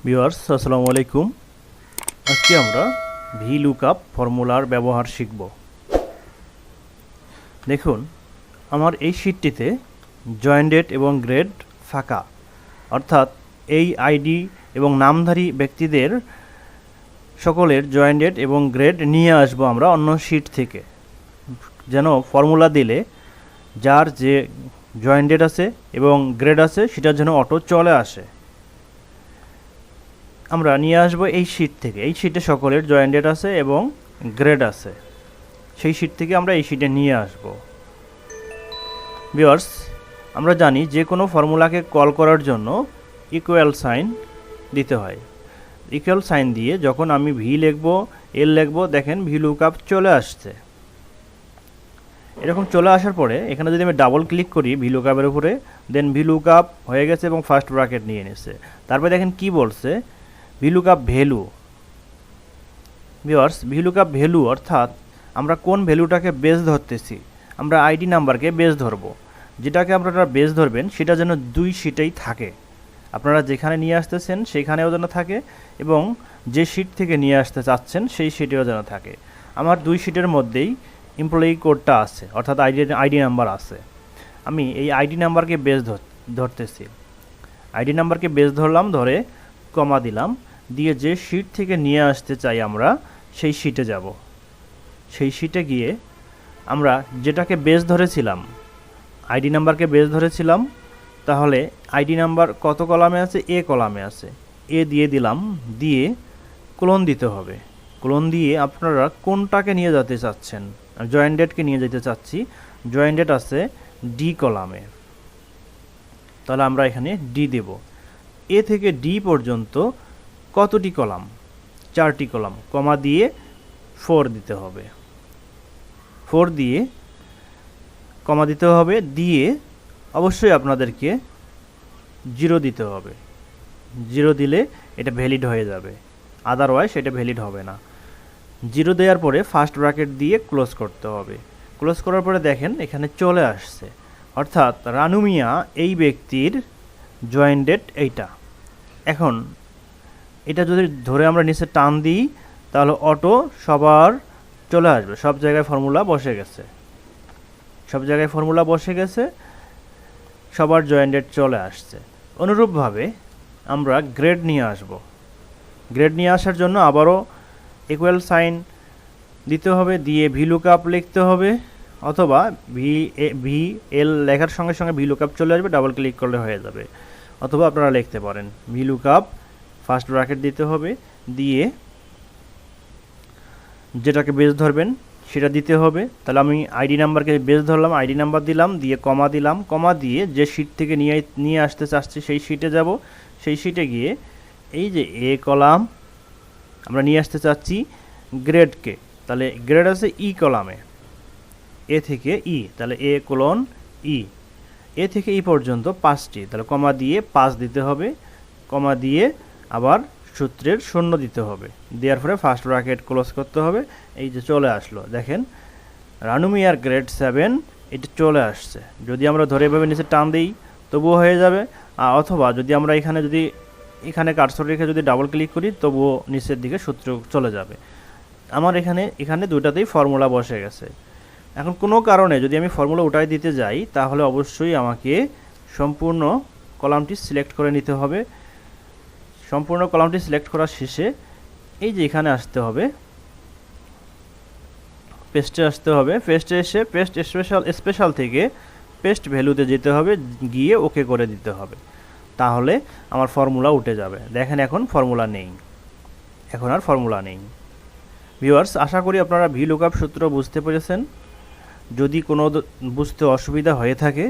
Viewers আসসালামু আলাইকুম। আজকে আমরা VLOOKUP ফর্মুলার ব্যবহার শিখব। দেখুন, আমার এই শীটটিতে জয়েন্টেড এবং গ্রেড ফাঁকা, অর্থাৎ এই আইডি এবং নামধারী ব্যক্তিদের সকলের জয়েন্টেড এবং গ্রেড নিয়ে আসবো আমরা অন্য শীট থেকে, যেন ফর্মুলা দিলে যার যে জয়েন্টেড আছে এবং গ্রেড আছে সেটা যেন অটো চলে আসে। আমরা নিয়ে আসবো এই শীট থেকে। এই শীটে সকলের জয়েন্টেড আছে এবং গ্রেড আছে, সেই শীট থেকে আমরা এই শীটে নিয়ে আসব। ভিউয়ার্স, আমরা জানি যে কোনো ফর্মুলাকে কল করার জন্য ইকুয়াল সাইন দিতে হয়। ইকুয়াল সাইন দিয়ে যখন আমি ভি লিখব, এল লিখব, দেখেন VLOOKUP চলে আসছে। এরকম চলে আসার পরে এখানে যদি আমি ডাবল ক্লিক করি VLOOKUP এর উপরে, দেন VLOOKUP হয়ে গেছে এবং ফার্স্ট ব্র্যাকেট নিয়ে নিয়েছে। তারপরে দেখেন কি বলছে, VLOOKUP value. Viewers, VLOOKUP value অর্থাৎ আমরা কোন ভ্যালুটাকে বেস ধরতেছি, আমরা আইডি নাম্বারকে বেস ধরব। যেটাকে আপনারা বেস ধরবেন সেটা যেন দুই শীটেই থাকে, আপনারা যেখানে নিয়ে আসতেছেন সেখানেও যেন থাকে এবং যে শীট থেকে নিয়ে আসতে চাচ্ছেন সেই শীটেও যেন থাকে। আমার দুই শীটের মধ্যেই এমপ্লয়ি কোডটা আছে, অর্থাৎ আইডি নাম্বার আছে। আমি এই আইডি নাম্বারকে বেস ধরতেছি। আইডি নাম্বারকে বেস ধরলাম, ধরে কমা দিলাম, দিয়ে যে শীট থেকে নিয়ে আসতে চাই আমরা সেই শীটে যাব। সেই শীটে গিয়ে আমরা যেটাকে বেস ধরেছিলাম, আইডি নাম্বারকে বেস ধরেছিলাম, তাহলে আইডি নাম্বার কত কলামে আছে? এ কলামে আছে। এ দিয়ে দিলাম, দিয়ে কোলন দিতে হবে। কোলন দিয়ে আপনারা কোনটাকে নিয়ে যেতে চাচ্ছেন? জয়েন্টেডকে নিয়ে যেতে চাচ্ছি। জয়েন্টেড আছে ডি কলামে, তাহলে আমরা এখানে ডি দেব। এ থেকে ডি পর্যন্ত কতটি কলাম? 4টি কলাম। কমা দিয়ে 4 দিতে হবে। 4 দিয়ে কমা দিতে হবে, দিয়ে অবশ্যই আপনাদেরকে 0 দিতে হবে। 0 দিলে এটা ভ্যালিড হয়ে যাবে, আদারওয়াইজ এটা ভ্যালিড হবে না। 0 দেওয়ার পরে ফার্স্ট ব্র্যাকেট দিয়ে ক্লোজ করতে হবে। ক্লোজ করার পরে দেখেন এখানে চলে আসছে, অর্থাৎ রানু মিয়া এই ব্যক্তির জয়েন্টেড এইটা। এখন এটা যদি ধরে আমরা নিচে টান দিই তাহলে অটো সবার চলে আসবে, সব জায়গায় ফর্মুলা বসে গেছে। সব জায়গায় ফর্মুলা বসে গেছে, সবার জয়েন্টেড চলে আসছে। অনুরূপভাবে আমরা গ্রেড নিয়ে আসব। গ্রেড নিয়ে আসার জন্য আবারও ইকুয়াল সাইন দিতে হবে, দিয়ে VLOOKUP লিখতে হবে, অথবা ভি এল লেখার সঙ্গে সঙ্গে VLOOKUP চলে আসবে, ডাবল ক্লিক করলে হয়ে যাবে। অথবা আপনারা লিখতে পারেন VLOOKUP ফার্স্ট ব্র্যাকেট দিতে হবে, দিয়ে যেটাকে বেস ধরবেন সেটা দিতে হবে। তাহলে আমি আইডি নাম্বারকে বেস ধরলাম, আইডি নাম্বার দিলাম, দিয়ে কমা দিলাম। কমা দিয়ে যে শীট থেকে নিয়ে আসতে চাচ্ছি সেই শীটে যাব। সেই শীটে গিয়ে এই যে এ কলাম আমরা নিয়ে আসতে চাচ্ছি গ্রেডকে, তাহলে গ্রেড আছে ই কলামে, এ থেকে ই, তাহলে এ কোলন ই। এ থেকে ই পর্যন্ত 5টি, তাহলে কমা দিয়ে 5 দিতে হবে। কমা দিয়ে আবার সূত্রের 0 দিতে হবে, দেওয়ার পরে ফার্স্ট ব্র্যাকেট ক্লোজ করতে হবে। এই যে চলে আসলো, দেখেন রানু মিয়ার গ্রেড 7 এটা চলে আসছে। যদি আমরা ধরে এভাবে নিচে টান দিই তবুও হয়ে যাবে, অথবা যদি আমরা এখানে কার্সর রেখে যদি ডাবল ক্লিক করি তবুও নিচের দিকে সূত্র চলে যাবে। আমার এখানে দুটাতেই ফর্মুলা বসে গেছে। এখন কোনো কারণে যদি আমি ফর্মুলা উঠাই দিতে যাই তাহলে অবশ্যই আমাকে সম্পূর্ণ কলামটি সিলেক্ট করে নিতে হবে। সম্পূর্ণ কলামটি সিলেক্ট করার শেষে এই যে এখানে আসতে হবে, পেস্টে আসতে হবে। পেস্টে এসে পেস্ট স্পেশাল থেকে পেস্ট ভ্যালুতে যেতে হবে, গিয়ে ওকে করে দিতে হবে, তাহলে আমার ফর্মুলা উঠে যাবে। দেখেন এখন ফর্মুলা নেই, এখন আর ফর্মুলা নেই। ভিউয়ার্স, আশা করি আপনারা VLOOKUP সূত্র বুঝতে পেরেছেন। যদি কোনো বুঝতে অসুবিধা হয়ে থাকে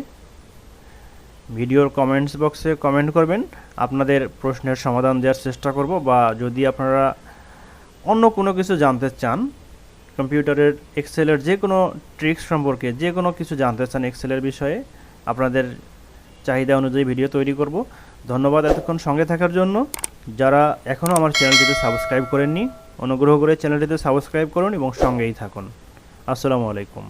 ভিডিওর কমেন্টস বক্সে কমেন্ট করবেন, আপনাদের প্রশ্নের সমাধান দেওয়ার চেষ্টা করব। বা যদি আপনারা অন্য কোনো কিছু জানতে চান, কম্পিউটারের এক্সেলের যে কোনো ট্রিক্স সম্পর্কে যে কোনো কিছু জানতে চান এক্সেলের বিষয়ে, আপনাদের চাহিদা অনুযায়ী ভিডিও তৈরি করব। ধন্যবাদ এতক্ষণ সঙ্গে থাকার জন্য। যারা এখনও আমার চ্যানেলটিতে সাবস্ক্রাইব করেননি, অনুগ্রহ করে চ্যানেলটিতে সাবস্ক্রাইব করুন এবং সঙ্গেই থাকুন। আসসালামু আলাইকুম।